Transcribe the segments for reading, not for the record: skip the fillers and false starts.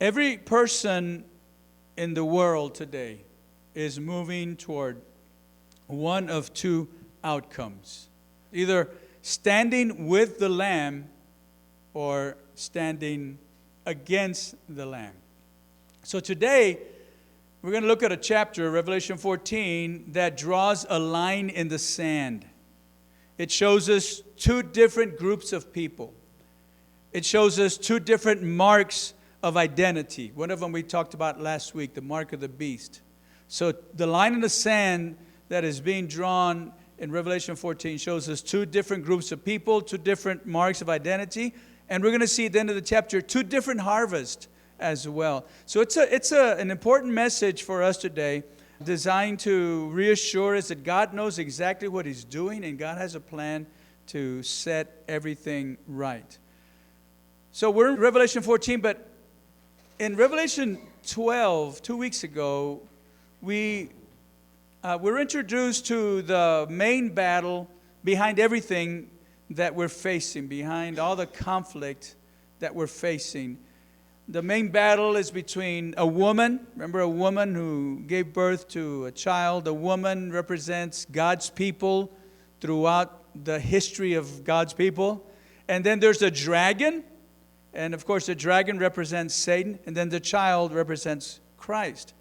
Every person in the world today is moving toward one of two outcomes. Either standing with the Lamb or standing against the Lamb. So today, we're going to look at a chapter, Revelation 14, that draws a line in the sand. It shows us two different groups of people. It shows us two different marks of identity. One of them we talked about last week, the mark of the beast. So the line in the sand that is being drawn in Revelation 14 shows us two different groups of people, two different marks of identity. And we're going to see at the end of the chapter two different harvests as well. So it's an important message for us today, designed to reassure us that God knows exactly what He's doing and God has a plan to set everything right. So we're in Revelation 14, but in Revelation 12, 2 weeks ago, we were introduced to the main battle behind everything that we're facing, behind all the conflict that we're facing. The main battle is between a woman. Remember, a woman who gave birth to a child. A woman represents God's people throughout the history of God's people. And then there's a dragon. And of course, the dragon represents Satan. And then the child represents Christ.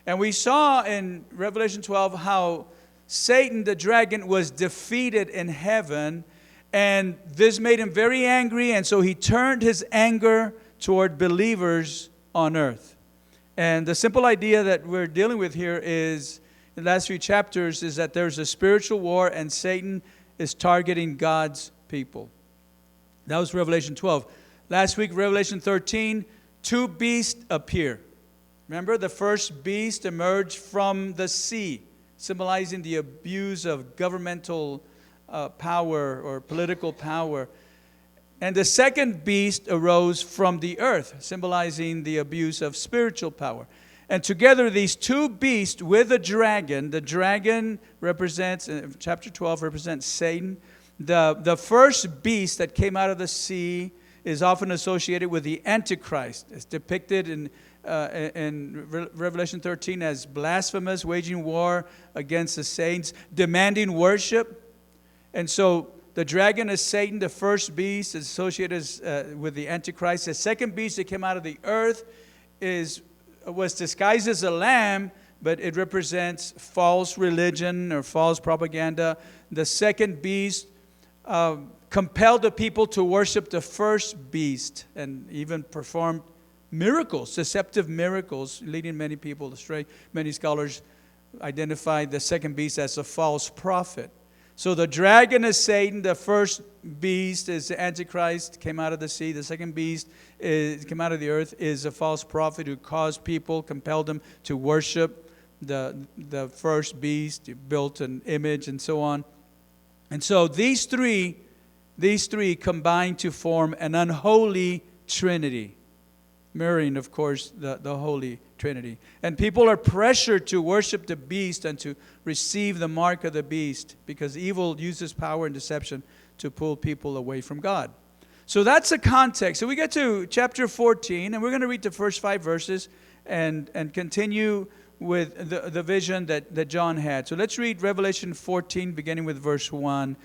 And we saw in Revelation 12 how Satan, the dragon, was defeated in heaven. And this made him very angry. And so he turned his anger toward believers on earth. And the simple idea that we're dealing with here is, in the last few chapters, is that there's a spiritual war and Satan is targeting God's people. That was Revelation 12. Last week, Revelation 13, two beasts appear. Remember, the first beast emerged from the sea, symbolizing the abuse of governmental power or political power. And the second beast arose from the earth, symbolizing the abuse of spiritual power. And together, these two beasts with the dragon represents, chapter 12 represents Satan. The first beast that came out of the sea is often associated with the Antichrist. It's depicted in Revelation 13 as blasphemous, waging war against the saints, demanding worship. And so the dragon is Satan. The first beast is associated with the Antichrist. The second beast that came out of the earth was disguised as a lamb, but it represents false religion or false propaganda. The second beast compelled the people to worship the first beast and even performed miracles, deceptive miracles, leading many people astray. Many scholars identify the second beast as a false prophet. So the dragon is Satan. The first beast is the Antichrist, came out of the sea. The second beast came out of the earth, is a false prophet who caused people, compelled them to worship the first beast, built an image and so on. And so these three combine to form an unholy trinity, mirroring, of course, the Holy Trinity. And people are pressured to worship the beast and to receive the mark of the beast because evil uses power and deception to pull people away from God. So that's the context. So we get to chapter 14, and we're going to read the first 5 verses and continue with the vision that John had. So let's read Revelation 14, beginning with verse 1.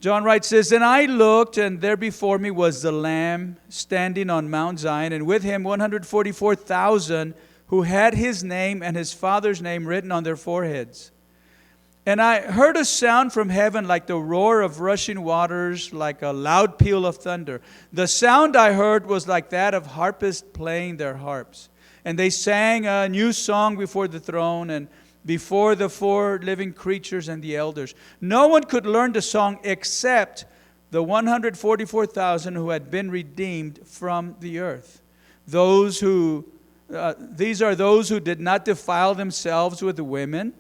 John writes this, "And I looked, and there before me was the Lamb standing on Mount Zion, and with him 144,000 who had his name and his Father's name written on their foreheads. And I heard a sound from heaven like the roar of rushing waters, like a loud peal of thunder. The sound I heard was like that of harpists playing their harps. And they sang a new song before the throne and before the 4 living creatures and the elders. No one could learn the song except the 144,000 who had been redeemed from the earth. These are those who did not defile themselves with women,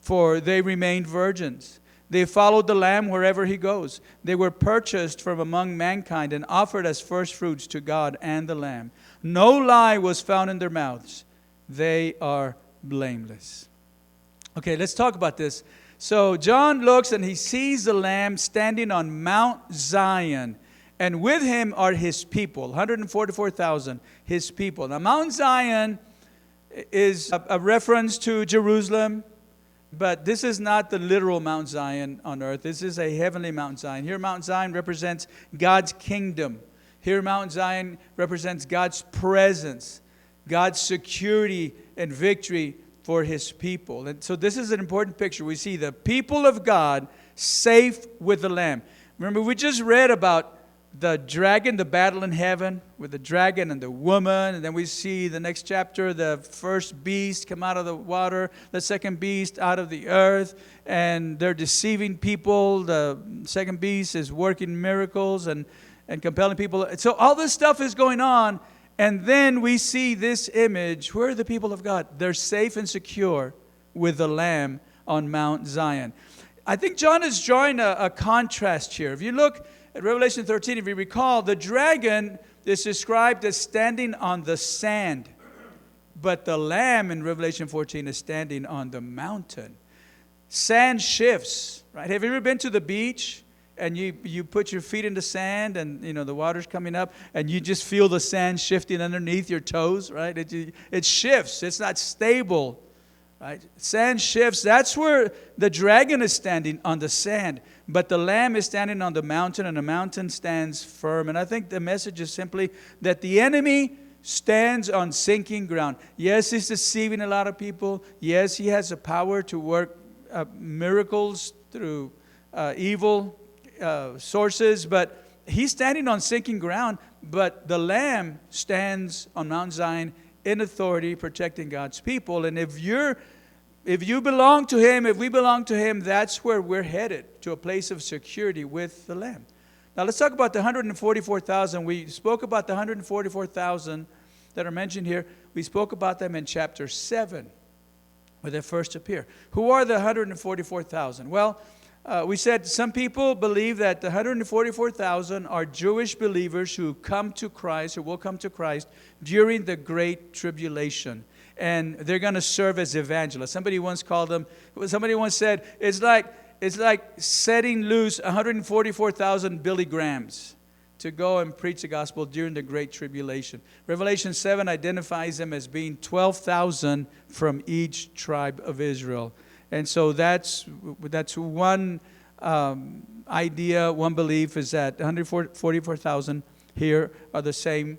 for they remained virgins. They followed the Lamb wherever he goes. They were purchased from among mankind and offered as first fruits to God and the Lamb. No lie was found in their mouths. They are blameless." Okay, let's talk about this. So John looks and he sees the Lamb standing on Mount Zion. And with him are his people, 144,000, his people. Now, Mount Zion is a reference to Jerusalem, but this is not the literal Mount Zion on earth. This is a heavenly Mount Zion. Here, Mount Zion represents God's kingdom. Here, Mount Zion represents God's presence, God's security and victory for his people. And so this is an important picture. We see the people of God safe with the Lamb. Remember, we just read about the dragon, the battle in heaven with the dragon and the woman. And then we see the next chapter, the first beast come out of the water, the second beast out of the earth. And they're deceiving people. The second beast is working miracles and compelling people. So all this stuff is going on. And then we see this image. Where are the people of God? They're safe and secure with the Lamb on Mount Zion. I think John is drawing a contrast here. If you look at Revelation 13, if you recall, the dragon is described as standing on the sand. But the Lamb in Revelation 14 is standing on the mountain. Sand shifts, right? Have you ever been to the beach and you put your feet in the sand and the water's coming up and you just feel the sand shifting underneath your toes, right? It shifts. It's not stable. Right? Sand shifts. That's where the dragon is standing, on the sand. But the Lamb is standing on the mountain, and the mountain stands firm. And I think the message is simply that the enemy stands on sinking ground. Yes, he's deceiving a lot of people. Yes, he has the power to work miracles through evil sources. But he's standing on sinking ground. But the Lamb stands on Mount Zion in authority, protecting God's people. And if you belong to him, if we belong to him, that's where we're headed, to a place of security with the Lamb. Now let's talk about the 144,000. We spoke about the 144,000 that are mentioned here. We spoke about them in chapter 7, where they first appear. Who are the 144,000? Well, we said some people believe that the 144,000 are Jewish believers who come to Christ, or will come to Christ, during the Great Tribulation. And they're going to serve as evangelists. Somebody once said, it's like setting loose 144,000 Billy Grahams to go and preach the gospel during the Great Tribulation. Revelation 7 identifies them as being 12,000 from each tribe of Israel. And so that's one idea, one belief, is that 144,000 here are the same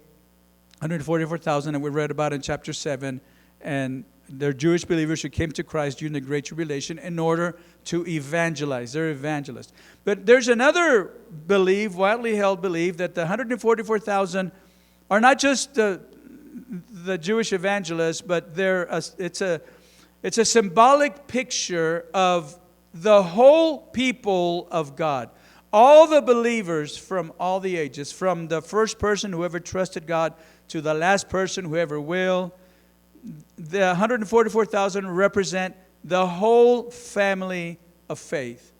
144,000 that we read about in chapter 7. And they're Jewish believers who came to Christ during the Great Tribulation in order to evangelize. They're evangelists. But there's another belief, widely held belief, that the 144,000 are not just the Jewish evangelists, but it's a symbolic picture of the whole people of God. All the believers from all the ages, from the first person who ever trusted God to the last person who ever will. The 144,000 represent the whole family of faith.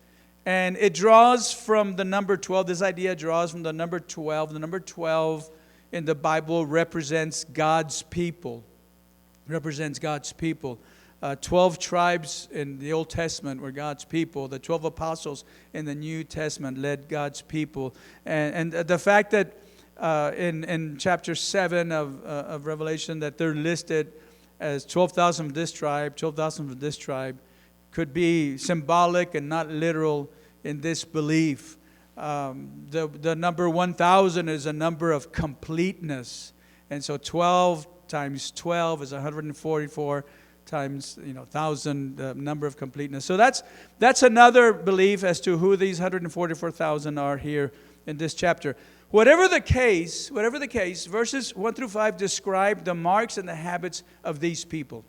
And it draws from the number 12. This idea draws from the number 12. The number 12 in the Bible represents God's people. Represents God's people. 12 tribes in the Old Testament were God's people. The 12 apostles in the New Testament led God's people. And the fact that in chapter 7 of Revelation that they're listed as 12,000 from this tribe, 12,000 from this tribe, could be symbolic and not literal in this belief. The number 1,000 is a number of completeness. And so 12 times 12 is 144 times 1,000, the number of completeness. So that's another belief as to who these 144,000 are here in this chapter. Whatever the case, verses 1 through 5 describe the marks and the habits of these people.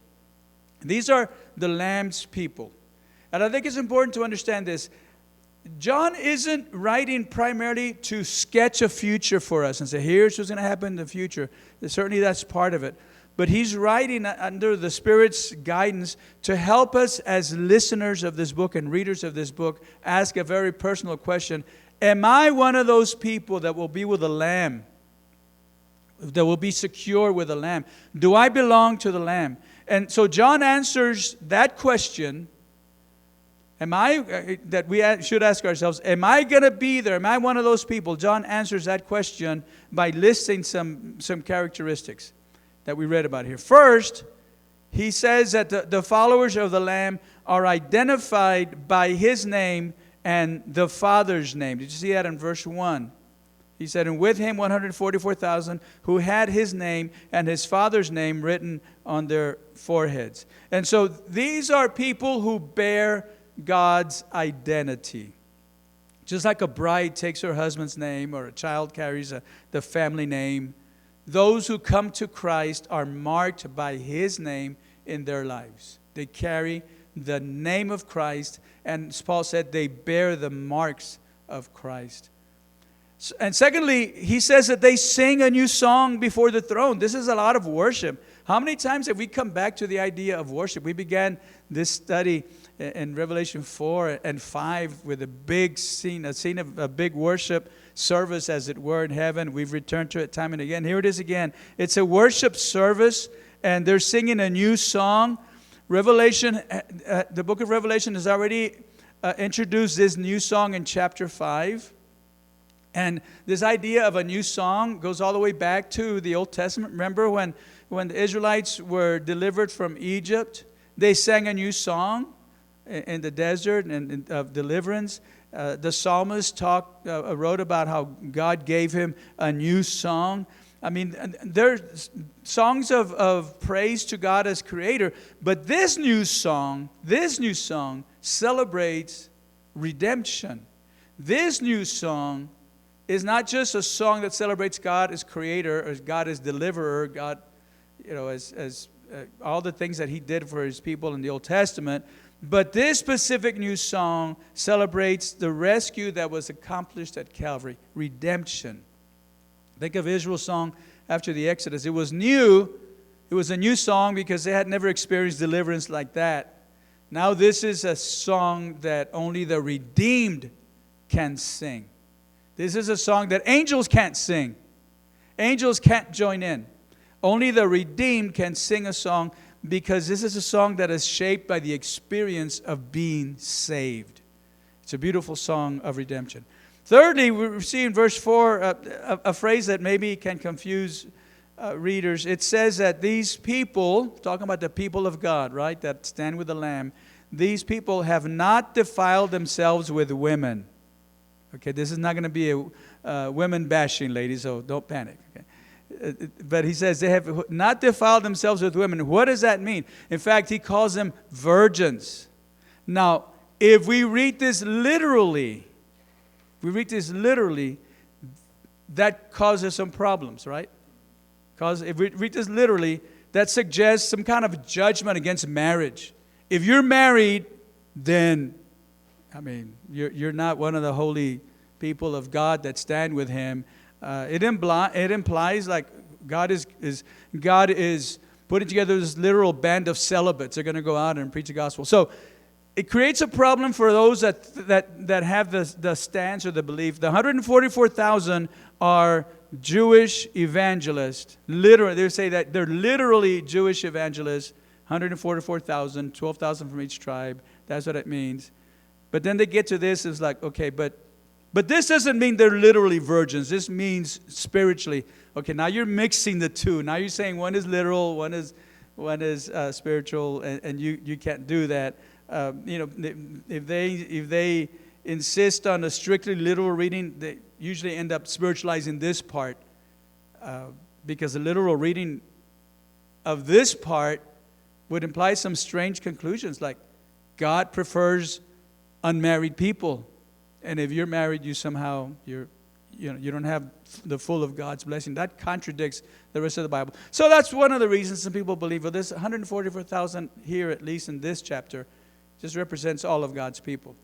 These are the Lamb's people. And I think it's important to understand this. John isn't writing primarily to sketch a future for us and say, here's what's going to happen in the future. Certainly that's part of it. But he's writing under the Spirit's guidance to help us as listeners of this book and readers of this book ask a very personal question. Am I one of those people that will be with the Lamb? That will be secure with the Lamb? Do I belong to the Lamb? And so John answers that question That we should ask ourselves, am I going to be there? Am I one of those people? John answers that question by listing some characteristics that we read about here. First, he says that the followers of the Lamb are identified by his name and the Father's name. Did you see that in verse 1? He said, and with him 144,000 who had his name and his Father's name written on their foreheads. And so these are people who bear God's identity. Just like a bride takes her husband's name or a child carries the family name, those who come to Christ are marked by his name in their lives. They carry the name of Christ, and as Paul said, they bear the marks of Christ. And secondly, he says that they sing a new song before the throne. This is a lot of worship. How many times have we come back to the idea of worship? We began this study in Revelation 4 and 5 with a big scene, of a big worship service, as it were, in heaven. We've returned to it time and again. Here it is again. It's a worship service, and they're singing a new song. Revelation, the book of Revelation has already introduced this new song in chapter 5. And this idea of a new song goes all the way back to the Old Testament. Remember when the Israelites were delivered from Egypt, they sang a new song in the desert and of deliverance. The psalmist wrote about how God gave him a new song. I mean, there's songs of praise to God as creator, but this new song celebrates redemption. This new song is not just a song that celebrates God as creator, or God as deliverer, God, as all the things that he did for his people in the Old Testament. But this specific new song celebrates the rescue that was accomplished at Calvary, redemption. Think of Israel's song after the Exodus. It was new. It was a new song because they had never experienced deliverance like that. Now this is a song that only the redeemed can sing. This is a song that angels can't sing. Angels can't join in. Only the redeemed can sing a song, because this is a song that is shaped by the experience of being saved. It's a beautiful song of redemption. Thirdly, we see in verse 4 a phrase that maybe can confuse readers. It says that these people, talking about the people of God, right, that stand with the Lamb, these people have not defiled themselves with women. Okay, this is not going to be a women bashing, ladies, so don't panic. Okay? But he says they have not defiled themselves with women. What does that mean? In fact, he calls them virgins. Now, if we read this literally, that causes some problems, right? Because if we read this literally, that suggests some kind of judgment against marriage. If you're married, then you're not one of the holy people of God that stand with him. It implies like God is putting together this literal band of celibates. They're going to go out and preach the gospel. So it creates a problem for those that have the stance or the belief. The 144,000 are Jewish evangelists. Literally, they say that they're literally Jewish evangelists. 144,000, 12,000 from each tribe. That's what it means. But then they get to this, it's like, okay, but this doesn't mean they're literally virgins. This means spiritually. Okay, now you're mixing the two. Now you're saying one is literal, one is spiritual, and you can't do that. If they insist on a strictly literal reading, they usually end up spiritualizing this part, because the literal reading of this part would imply some strange conclusions, like God prefers unmarried people, and if you're married, you don't have the full of God's blessing. That contradicts the rest of the Bible. So that's one of the reasons some people believe, well, this 144,000 here, at least in this chapter, just represents all of God's people.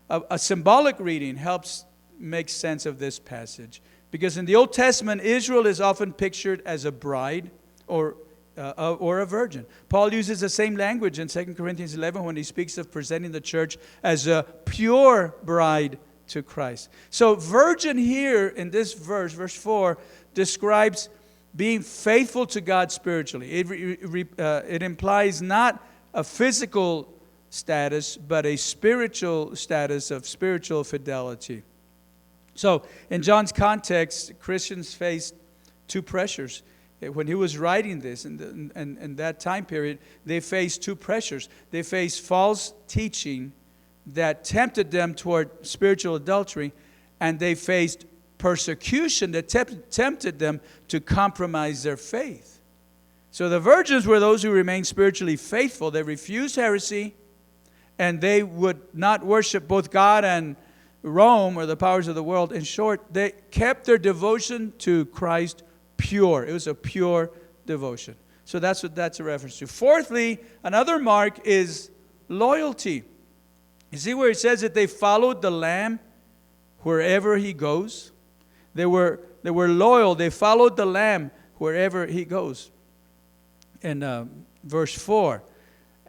A symbolic reading helps make sense of this passage, because in the Old Testament, Israel is often pictured as a bride or a virgin. Paul uses the same language in 2 Corinthians 11 when he speaks of presenting the church as a pure bride to Christ. So virgin here in this verse 4, describes being faithful to God spiritually. It implies not a physical status, but a spiritual status of spiritual fidelity. So, in John's context, Christians faced two pressures. When he was writing this, in that time period, they faced two pressures. They faced false teaching that tempted them toward spiritual adultery, and they faced persecution that tempted them to compromise their faith. So the virgins were those who remained spiritually faithful. They refused heresy, and they would not worship both God and Rome or the powers of the world. In short, they kept their devotion to Christ pure. It was a pure devotion. So that's what that's a reference to. Fourthly, another mark is loyalty. You see where it says that they followed the Lamb wherever he goes? They were loyal. They followed the Lamb wherever he goes. In verse 4.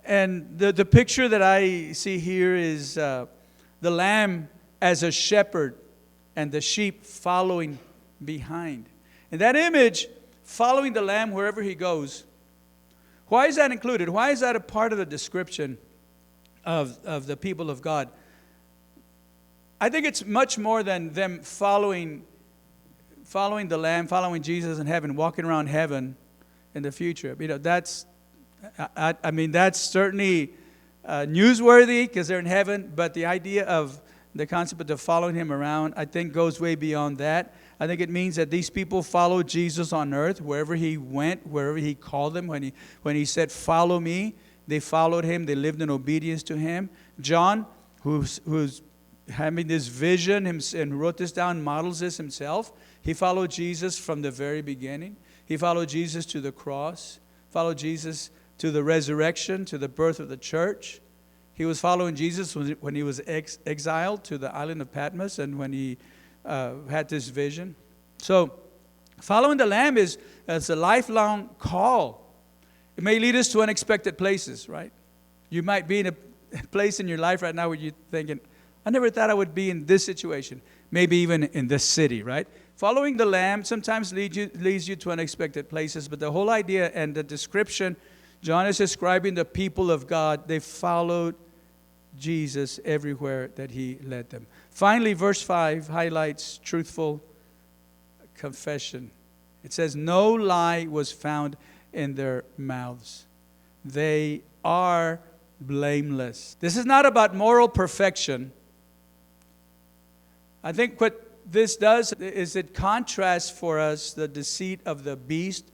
And the picture that I see here is the Lamb as a shepherd and the sheep following behind. In that image, following the Lamb wherever he goes. Why is that included? Why is that a part of the description of the people of God? I think it's much more than them following the Lamb, following Jesus in heaven, walking around heaven in the future. You know, that's certainly newsworthy because they're in heaven, but the idea of the concept of following him around, I think, goes way beyond that. I think it means that these people followed Jesus on earth, wherever he went, wherever he called them. When he said, "Follow me," they followed him. They lived in obedience to him. John, who's having this vision and wrote this down, models this himself. He followed Jesus from the very beginning. He followed Jesus to the cross, followed Jesus to the resurrection, to the birth of the church. He was following Jesus when he was exiled to the island of Patmos and when he had this vision. So following the Lamb is a lifelong call. It may lead us to unexpected places, right? You might be in a place in your life right now where you're thinking, I never thought I would be in this situation. Maybe even in this city, right? Following the Lamb sometimes leads you to unexpected places, but the whole idea and the description, John is describing the people of God. They followed Jesus everywhere that he led them. Finally, verse 5 highlights truthful confession. It says, no lie was found in their mouths. They are blameless. This is not about moral perfection. I think what this does is it contrasts for us the deceit of the beast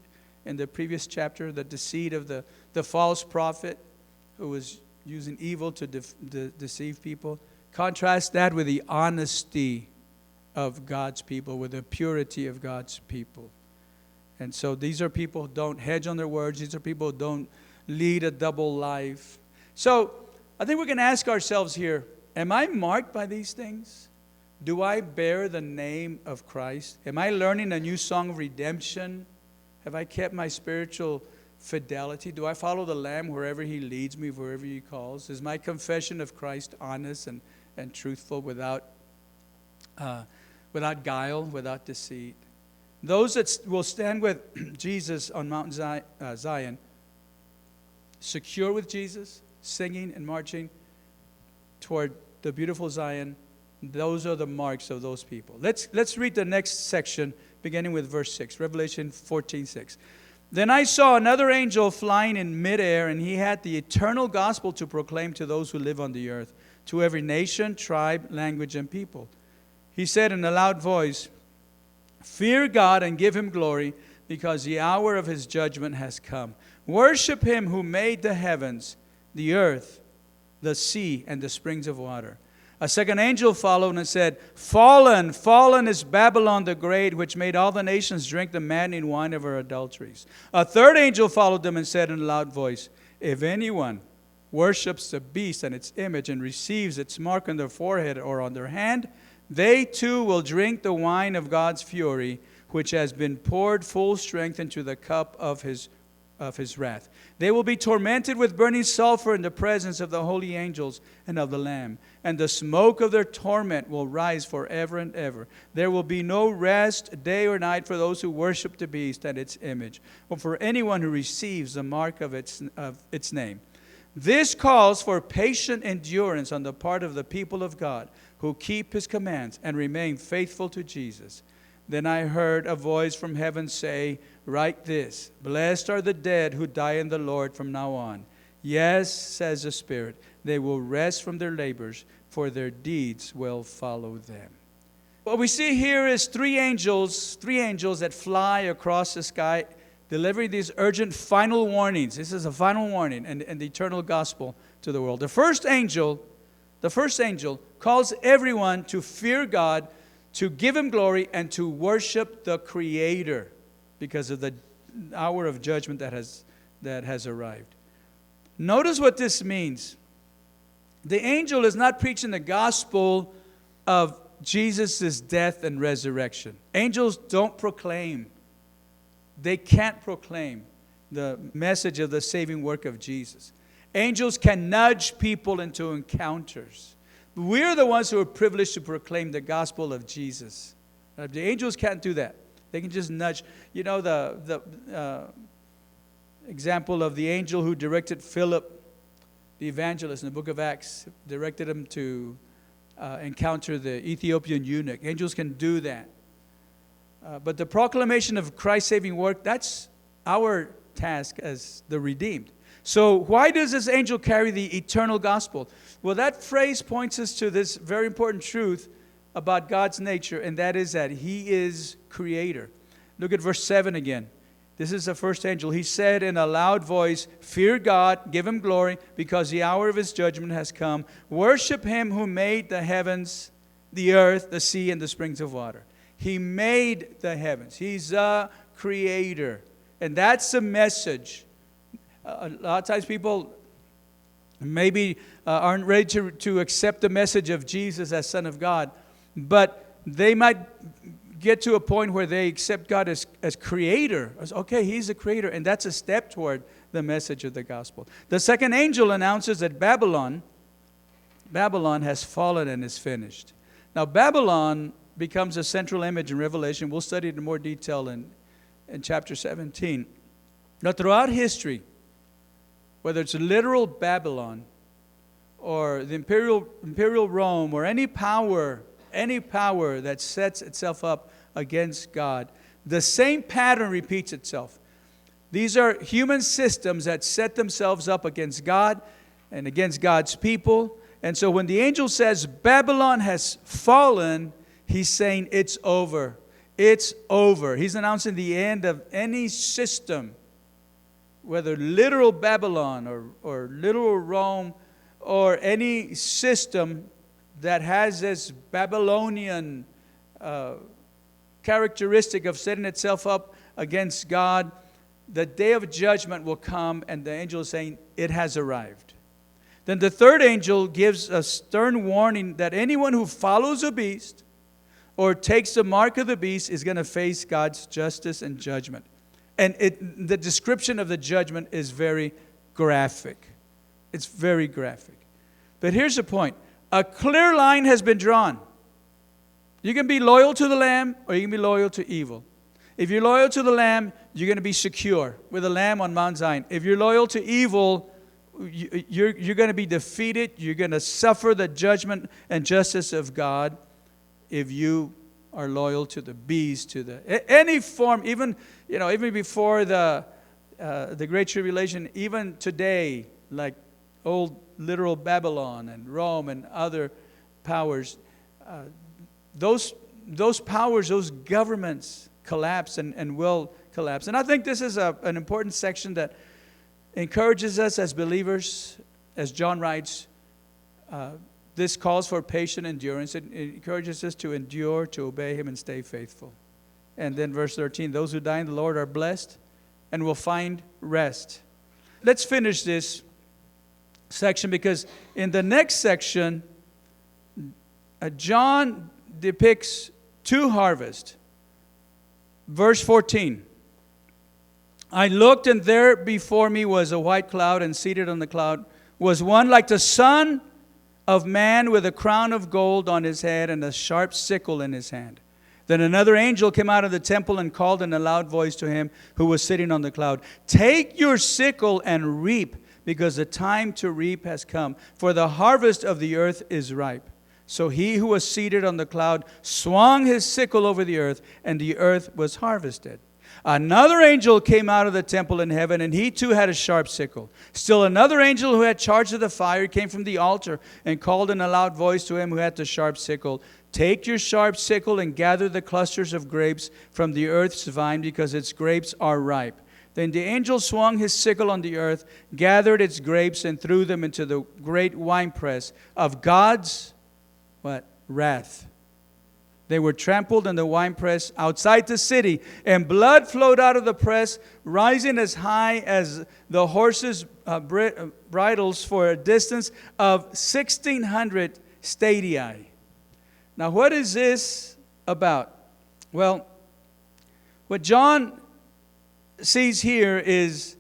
in the previous chapter, the deceit of the false prophet who was using evil to deceive people. Contrast that with the honesty of God's people, with the purity of God's people. And so these are people who don't hedge on their words. These are people who don't lead a double life. So I think we can ask ourselves here, am I marked by these things? Do I bear the name of Christ? Am I learning a new song of redemption? Have I kept my spiritual fidelity? Do I follow the Lamb wherever he leads me, wherever he calls? Is my confession of Christ honest and truthful without guile, without deceit? Those that will stand with Jesus on Mount Zion, secure with Jesus, singing and marching toward the beautiful Zion, those are the marks of those people. Let's read the next section, beginning with verse 6, Revelation 14:6. Then I saw another angel flying in midair, and he had the eternal gospel to proclaim to those who live on the earth, to every nation, tribe, language, and people. He said in a loud voice, fear God and give him glory, because the hour of his judgment has come. Worship him who made the heavens, the earth, the sea, and the springs of water. A second angel followed and said, fallen, fallen is Babylon the Great, which made all the nations drink the maddening wine of her adulteries. A third angel followed them and said in a loud voice, if anyone worships the beast and its image and receives its mark on their forehead or on their hand, they too will drink the wine of God's fury, which has been poured full strength into the cup of his wrath. They will be tormented with burning sulfur in the presence of the holy angels and of the Lamb. And the smoke of their torment will rise forever and ever. There will be no rest day or night for those who worship the beast and its image, or for anyone who receives the mark of its name. This calls for patient endurance on the part of the people of God who keep His commands and remain faithful to Jesus. Then I heard a voice from heaven say, write this, blessed are the dead who die in the Lord from now on. Yes, says the Spirit, they will rest from their labors, for their deeds will follow them. What we see here is three angels that fly across the sky, delivering these urgent final warnings. This is a final warning and the eternal gospel to the world. The first angel calls everyone to fear God, to give Him glory, and to worship the Creator because of the hour of judgment that has arrived. Notice what this means. The angel is not preaching the gospel of Jesus' death and resurrection. Angels don't proclaim. They can't proclaim the message of the saving work of Jesus. Angels can nudge people into encounters. We're the ones who are privileged to proclaim the gospel of Jesus. The angels can't do that. They can just nudge. You know the example of the angel who directed Philip, the evangelist in the book of Acts, directed him to encounter the Ethiopian eunuch. Angels can do that. But the proclamation of Christ's saving work, that's our task as the redeemed. So why does this angel carry the eternal gospel? Well, that phrase points us to this very important truth about God's nature, and that is that He is creator. Look at verse 7 again. This is the first angel. He said in a loud voice, fear God, give Him glory, because the hour of His judgment has come. Worship Him who made the heavens, the earth, the sea, and the springs of water. He made the heavens. He's a creator. And that's the message. A lot of times people maybe aren't ready to accept the message of Jesus as Son of God. But they might get to a point where they accept God as creator. As, okay, He's a creator. And that's a step toward the message of the gospel. The second angel announces that Babylon has fallen and is finished. Now, Babylon becomes a central image in Revelation. We'll study it in more detail in chapter 17. Now, throughout history, whether it's literal Babylon or the imperial Rome or any power that sets itself up against God, the same pattern repeats itself. These are human systems that set themselves up against God and against God's people. And so when the angel says Babylon has fallen, he's saying it's over. It's over. He's announcing the end of any system, whether literal Babylon or literal Rome or any system that has this Babylonian characteristic of setting itself up against God. The day of judgment will come, and the angel is saying it has arrived. Then the third angel gives a stern warning that anyone who follows a beast or takes the mark of the beast is going to face God's justice and judgment. And the description of the judgment is very graphic. It's very graphic. But here's the point. A clear line has been drawn. You can be loyal to the Lamb or you can be loyal to evil. If you're loyal to the Lamb, you're going to be secure with the Lamb on Mount Zion. If you're loyal to evil, you're going to be defeated. You're going to suffer the judgment and justice of God if you are loyal to the beast, to any form, even before the Great Tribulation, even today, like old literal Babylon and Rome and other powers, those powers, those governments collapse and will collapse. And I think this is an important section that encourages us as believers, as John writes, this calls for patient endurance. It encourages us to endure, to obey Him, and stay faithful. And then verse 13, those who die in the Lord are blessed and will find rest. Let's finish this section, because in the next section, John depicts two harvests. Verse 14, I looked, and there before me was a white cloud, and seated on the cloud was one like the Son of Man with a crown of gold on his head and a sharp sickle in his hand. Then another angel came out of the temple and called in a loud voice to him who was sitting on the cloud, take your sickle and reap, because the time to reap has come, for the harvest of the earth is ripe. So he who was seated on the cloud swung his sickle over the earth was harvested. Another angel came out of the temple in heaven, and he too had a sharp sickle. Still another angel who had charge of the fire came from the altar and called in a loud voice to him who had the sharp sickle, "Take your sharp sickle and gather the clusters of grapes from the earth's vine, because its grapes are ripe." Then the angel swung his sickle on the earth, gathered its grapes, and threw them into the great winepress of God's what? Wrath. They were trampled in the winepress outside the city, and blood flowed out of the press, rising as high as the horses' bridles for a distance of 1,600 stadia. Now, what is this about? Well, what John sees here is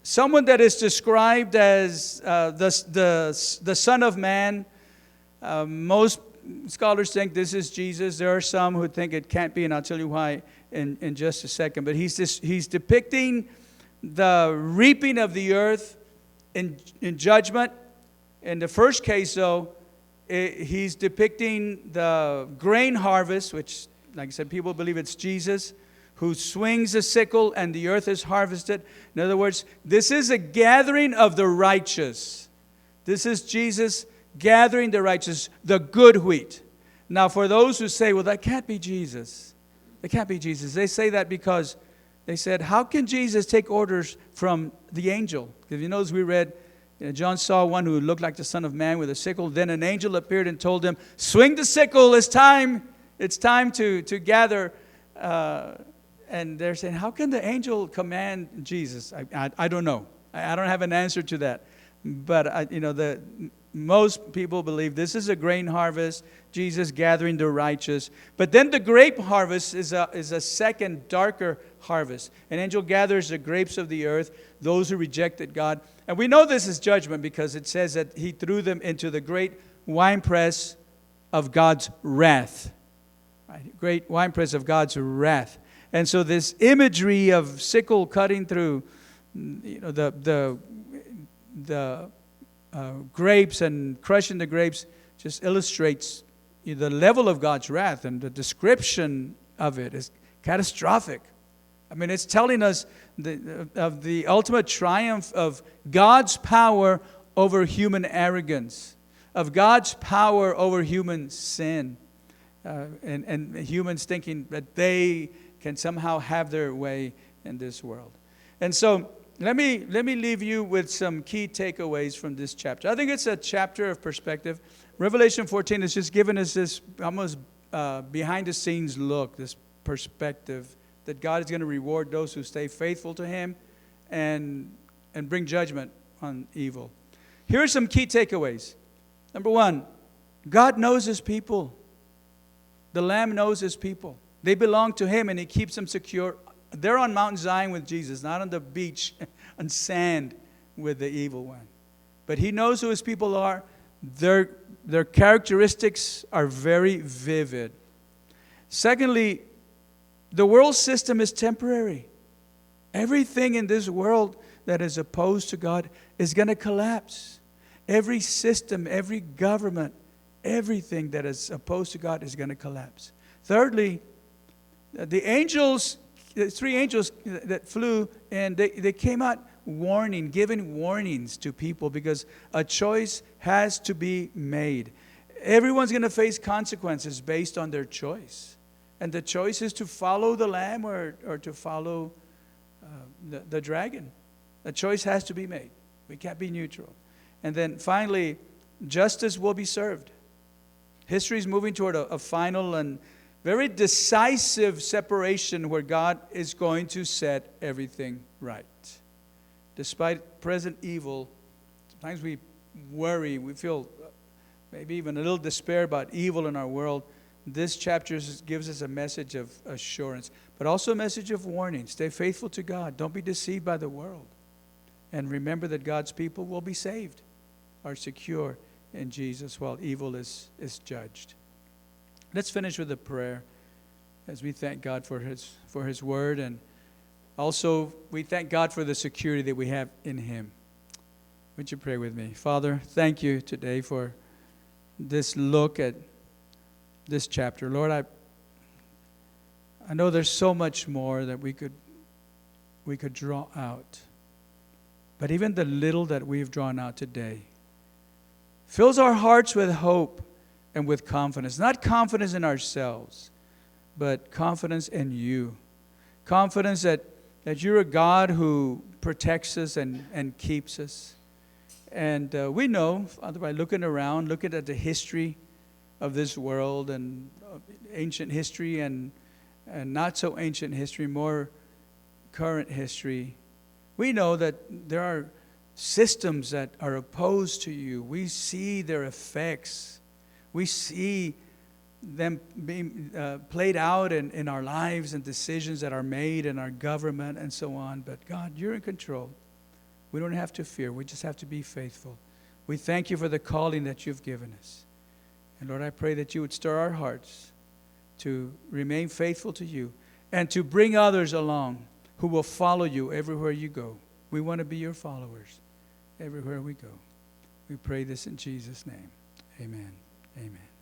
someone that is described as the Son of Man. Most scholars think this is Jesus. There are some who think it can't be, and I'll tell you why in just a second. But he's depicting the reaping of the earth in judgment. In the first case, though, he's depicting the grain harvest, which, like I said, people believe it's Jesus, who swings a sickle and the earth is harvested. In other words, this is a gathering of the righteous. This is Jesus gathering the righteous, the good wheat. Now, for those who say, well, that can't be Jesus. That can't be Jesus. They say that because they said, how can Jesus take orders from the angel? Because you notice we read, John saw one who looked like the Son of Man with a sickle. Then an angel appeared and told him, swing the sickle, it's time. It's time to gather. And they're saying, how can the angel command Jesus? I don't know. I don't have an answer to that. But, most people believe this is a grain harvest, Jesus gathering the righteous. But then the grape harvest is a second, darker harvest. An angel gathers the grapes of the earth, those who rejected God. And we know this is judgment because it says that he threw them into the great winepress of God's wrath. Right? Great winepress of God's wrath. And so this imagery of sickle cutting through, the grapes and crushing the grapes just illustrates the level of God's wrath, and the description of it is catastrophic. I mean, it's telling us of the ultimate triumph of God's power over human arrogance, of God's power over human sin, and humans thinking that they can somehow have their way in this world. And so let me leave you with some key takeaways from this chapter. I think it's a chapter of perspective. Revelation 14 has just given us this almost behind-the-scenes look, this perspective that God is going to reward those who stay faithful to Him and bring judgment on evil. Here are some key takeaways. Number one, God knows His people. The Lamb knows His people. They belong to Him, and He keeps them secure. They're on Mount Zion with Jesus, not on the beach on sand with the evil one. But He knows who His people are. Their characteristics are very vivid. Secondly, the world system is temporary. Everything in this world that is opposed to God is going to collapse. Every system, every government, everything that is opposed to God is going to collapse. Thirdly, the three angels that flew, and they came out giving warnings to people, because a choice has to be made. Everyone's going to face consequences based on their choice. And the choice is to follow the Lamb or to follow the dragon. A choice has to be made. We can't be neutral. And then finally, justice will be served. History is moving toward a final and very decisive separation where God is going to set everything right. Despite present evil, sometimes we worry, we feel maybe even a little despair about evil in our world. This chapter gives us a message of assurance, but also a message of warning. Stay faithful to God. Don't be deceived by the world. And remember that God's people will be saved, are secure in Jesus while evil is judged. Let's finish with a prayer as we thank God for His word. And Also, we thank God for the security that we have in Him. Would you pray with me? Father, thank you today for this look at this chapter. Lord, I know there's so much more that we could draw out. But even the little that we've drawn out today fills our hearts with hope and with confidence. Not confidence in ourselves, but confidence in you. Confidence that you're a God who protects us and keeps us. And we know, Father, by looking around, looking at the history of this world and ancient history and not so ancient history, more current history, we know that there are systems that are opposed to you. We see their effects. We see them being played out in our lives and decisions that are made in our government and so on. But God, you're in control. We don't have to fear. We just have to be faithful. We thank you for the calling that you've given us. And Lord, I pray that you would stir our hearts to remain faithful to you and to bring others along who will follow you everywhere you go. We want to be your followers everywhere we go. We pray this in Jesus' name. Amen. Amen.